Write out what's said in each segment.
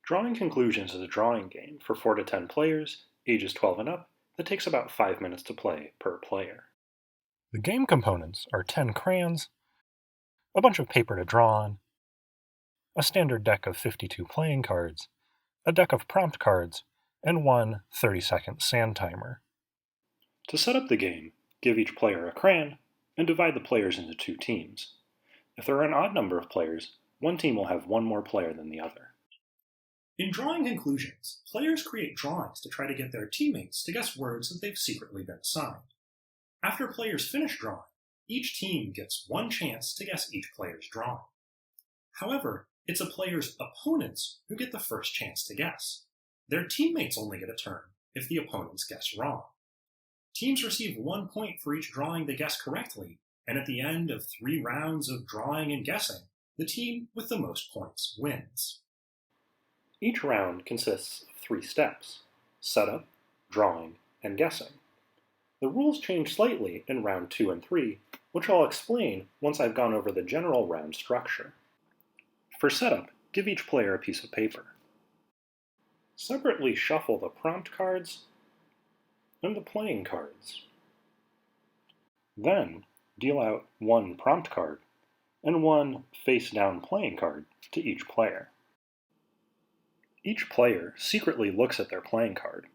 Drawing Conclusions is a drawing game for 4 to 10 players, ages 12 and up, that takes about 5 minutes to play per player. The game components are 10 crayons, a bunch of paper to draw on, a standard deck of 52 playing cards, a deck of prompt cards, and one 30-second sand timer. To set up the game, give each player a crayon and divide the players into 2 teams. If there are an odd number of players, one team will have one more player than the other. In Drawing Conclusions, players create drawings to try to get their teammates to guess words that they've secretly been assigned. After players finish drawing, each team gets one chance to guess each player's drawing. However, it's a player's opponents who get the first chance to guess. Their teammates only get a turn if the opponents guess wrong. Teams receive 1 point for each drawing they guess correctly, and at the end of 3 rounds of drawing and guessing, the team with the most points wins. Each round consists of 3 steps: setup, drawing, and guessing. The rules change slightly in round 2 and 3, which I'll explain once I've gone over the general round structure. For setup, give each player a piece of paper. Separately shuffle the prompt cards and the playing cards. Then, deal out 1 prompt card and 1 face-down playing card to each player. Each player secretly looks at their playing card.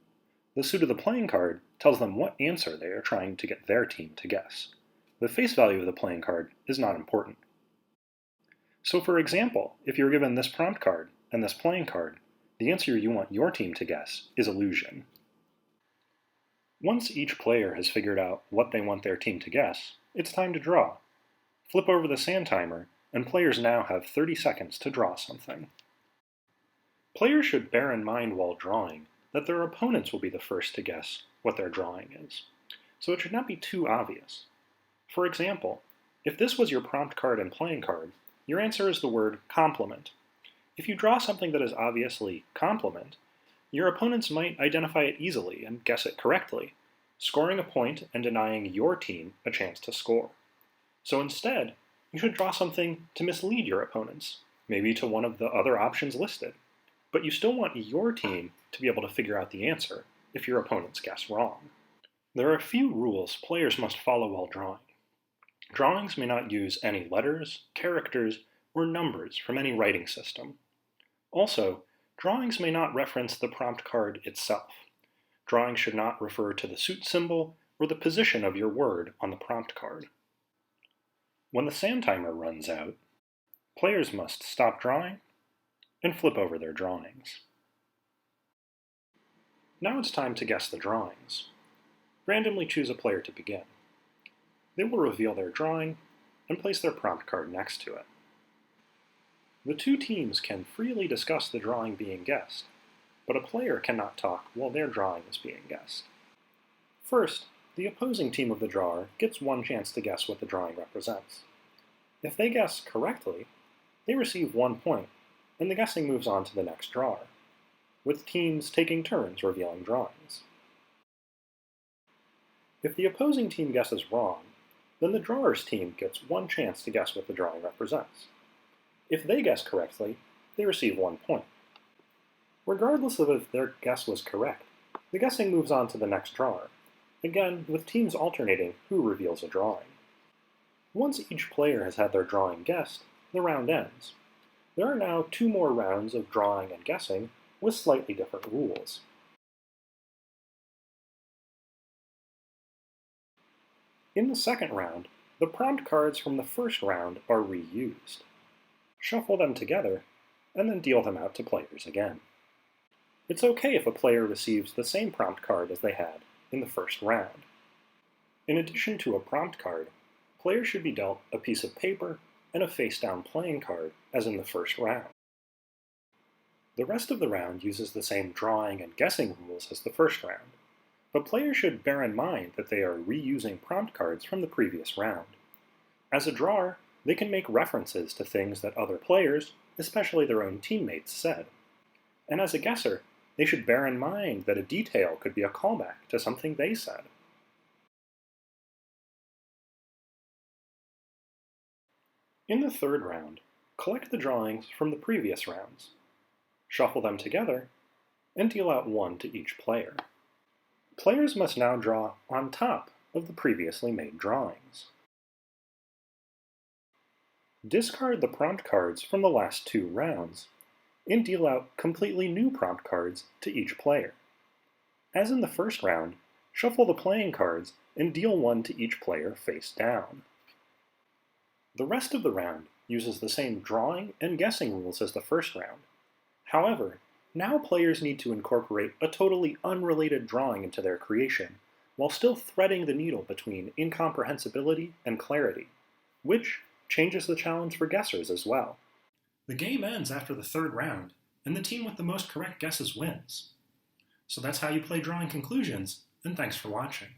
The suit of the playing card tells them what answer they are trying to get their team to guess. The face value of the playing card is not important. So for example, if you're given this prompt card and this playing card, the answer you want your team to guess is illusion. Once each player has figured out what they want their team to guess, it's time to draw. Flip over the sand timer, and players now have 30 seconds to draw something. Players should bear in mind while drawing that their opponents will be the first to guess what their drawing is, so it should not be too obvious. For example, if this was your prompt card and playing card, your answer is the word complement. If you draw something that is obviously complement, your opponents might identify it easily and guess it correctly, scoring a point and denying your team a chance to score. So instead, you should draw something to mislead your opponents, maybe to one of the other options listed. But you still want your team to be able to figure out the answer if your opponents guess wrong. There are a few rules players must follow while drawing. Drawings may not use any letters, characters, or numbers from any writing system. Also, drawings may not reference the prompt card itself. Drawings should not refer to the suit symbol or the position of your word on the prompt card. When the sand timer runs out, players must stop drawing and flip over their drawings. Now it's time to guess the drawings. Randomly choose a player to begin. They will reveal their drawing and place their prompt card next to it. The 2 teams can freely discuss the drawing being guessed, but a player cannot talk while their drawing is being guessed. First, the opposing team of the drawer gets 1 chance to guess what the drawing represents. If they guess correctly, they receive 1 point, and the guessing moves on to the next drawer, with teams taking turns revealing drawings. If the opposing team guesses wrong, then the drawer's team gets 1 chance to guess what the drawing represents. If they guess correctly, they receive 1 point. Regardless of if their guess was correct, the guessing moves on to the next drawer, again with teams alternating who reveals a drawing. Once each player has had their drawing guessed, the round ends. There are now 2 more rounds of drawing and guessing with slightly different rules. In the second round, the prompt cards from the first round are reused. Shuffle them together, and then deal them out to players again. It's okay if a player receives the same prompt card as they had in the first round. In addition to a prompt card, players should be dealt a piece of paper and a face-down playing card as in the first round. The rest of the round uses the same drawing and guessing rules as the first round, but players should bear in mind that they are reusing prompt cards from the previous round. As a drawer, they can make references to things that other players, especially their own teammates, said. And as a guesser, they should bear in mind that a detail could be a callback to something they said. In the third round, collect the drawings from the previous rounds. shuffle them together, and deal out one to each player. Players must now draw on top of the previously made drawings. Discard the prompt cards from the last 2 rounds, and deal out completely new prompt cards to each player. As in the first round, shuffle the playing cards and deal one to each player face down. The rest of the round uses the same drawing and guessing rules as the first round. However, now players need to incorporate a totally unrelated drawing into their creation, while still threading the needle between incomprehensibility and clarity, which changes the challenge for guessers as well. The game ends after the 3rd round, and the team with the most correct guesses wins. So that's how you play Drawing Conclusions, and thanks for watching.